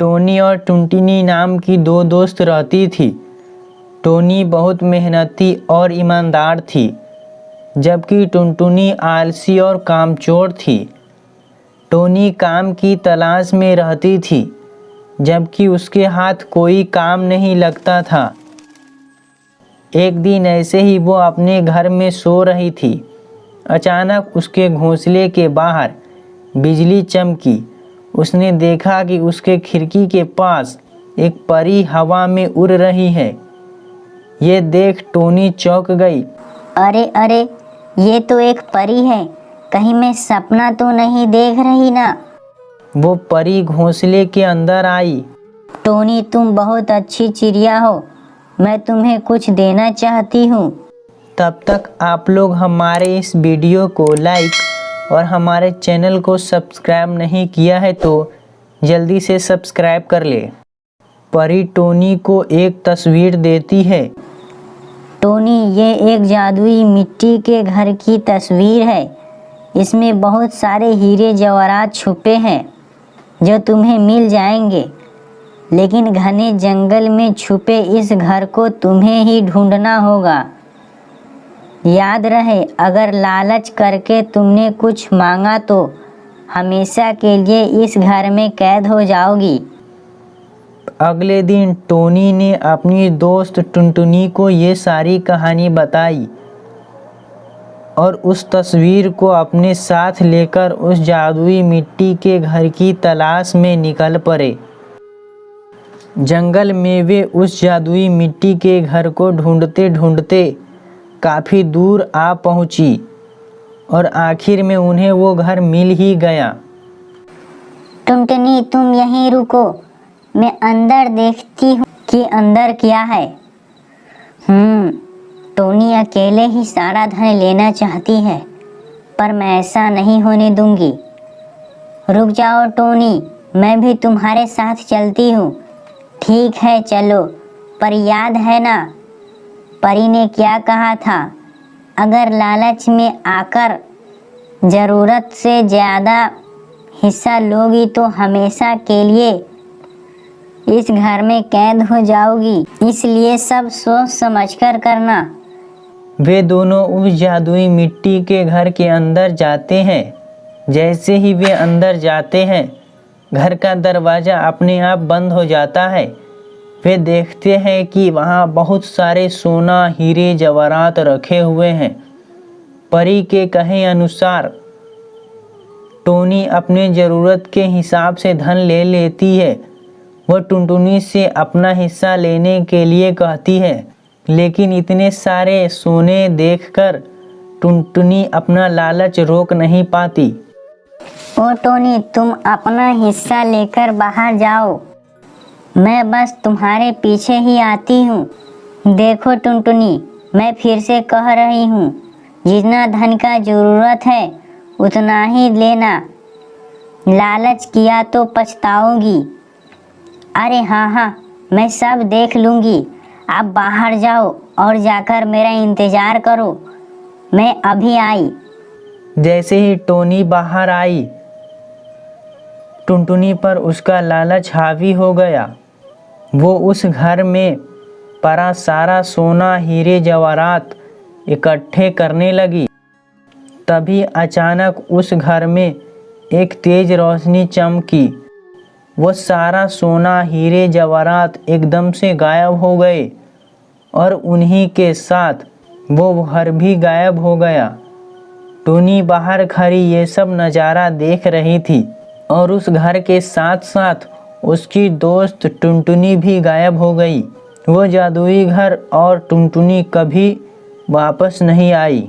Tony और टुनटुनी नाम की दो दोस्त रहती थी। टोनी बहुत मेहनती और ईमानदार थी, जबकि टुनटुनी आलसी और कामचोर थी। टोनी काम की तलाश में रहती थी, जबकि उसके हाथ कोई काम नहीं लगता था। एक दिन ऐसे ही वो अपने घर में सो रही थी। अचानक उसके घोंसले के बाहर बिजली चमकी। उसने देखा कि उसके खिड़की के पास एक परी हवा में उड़ रही है। ये देख टोनी चौंक गई। अरे अरे, ये तो एक परी है। कहीं मैं सपना तो नहीं देख रही ना। वो परी घोंसले के अंदर आई। टोनी, तुम बहुत अच्छी चिड़िया हो। मैं तुम्हें कुछ देना चाहती हूँ। तब तक आप लोग हमारे इस वीडियो को लाइक और हमारे चैनल को सब्सक्राइब नहीं किया है तो जल्दी से सब्सक्राइब कर ले। परी टोनी को एक तस्वीर देती है। टोनी, ये एक जादुई मिट्टी के घर की तस्वीर है। इसमें बहुत सारे हीरे जवाहरात छुपे हैं जो तुम्हें मिल जाएंगे, लेकिन घने जंगल में छुपे इस घर को तुम्हें ही ढूंढना होगा। याद रहे, अगर लालच करके तुमने कुछ मांगा तो हमेशा के लिए इस घर में कैद हो जाओगी। अगले दिन टोनी ने अपनी दोस्त टुनटुनी को ये सारी कहानी बताई और उस तस्वीर को अपने साथ लेकर उस जादुई मिट्टी के घर की तलाश में निकल पड़े। जंगल में वे उस जादुई मिट्टी के घर को ढूंढते ढूंढते काफ़ी दूर आ पहुंची और आखिर में उन्हें वो घर मिल ही गया। टुनटुनी, तुम यहीं रुको, मैं अंदर देखती हूँ कि अंदर क्या है। टोनी अकेले ही सारा धन लेना चाहती है, पर मैं ऐसा नहीं होने दूंगी। रुक जाओ टोनी, मैं भी तुम्हारे साथ चलती हूँ। ठीक है, चलो। पर याद है ना, परी ने क्या कहा था? अगर लालच में आकर ज़रूरत से ज़्यादा हिस्सा लोगी तो हमेशा के लिए इस घर में कैद हो जाओगी। इसलिए सब सोच समझकर करना। वे दोनों उस जादुई मिट्टी के घर के अंदर जाते हैं। जैसे ही वे अंदर जाते हैं, घर का दरवाज़ा अपने आप बंद हो जाता है। वे देखते हैं कि वहाँ बहुत सारे सोना, हीरे, जवाहरात रखे हुए हैं। परी के कहे अनुसार टोनी अपने ज़रूरत के हिसाब से धन ले लेती है। वह टुनटुनी से अपना हिस्सा लेने के लिए कहती है, लेकिन इतने सारे सोने देखकर टुनटुनी अपना लालच रोक नहीं पाती। ओ टोनी, तुम अपना हिस्सा लेकर बाहर जाओ, मैं बस तुम्हारे पीछे ही आती हूँ। देखो टुनटुनी, मैं फिर से कह रही हूँ, जितना धन का ज़रूरत है उतना ही लेना। लालच किया तो पछताओगी। अरे हाँ, मैं सब देख लूँगी। आप बाहर जाओ और जाकर मेरा इंतज़ार करो, मैं अभी आई। जैसे ही टोनी बाहर आई, टुनटुनी पर उसका लालच हावी हो गया। वो उस घर में पड़ा सारा सोना, हीरे, जवाहरात इकट्ठे करने लगी। तभी अचानक उस घर में एक तेज रोशनी चमकी। वो सारा सोना, हीरे, जवाहरात एकदम से गायब हो गए और उन्हीं के साथ वो घर भी गायब हो गया। टोनी बाहर खड़ी ये सब नज़ारा देख रही थी और उस घर के साथ साथ उसकी दोस्त टुनटुनी भी गायब हो गई। वो जादुई घर और टुनटुनी कभी वापस नहीं आई।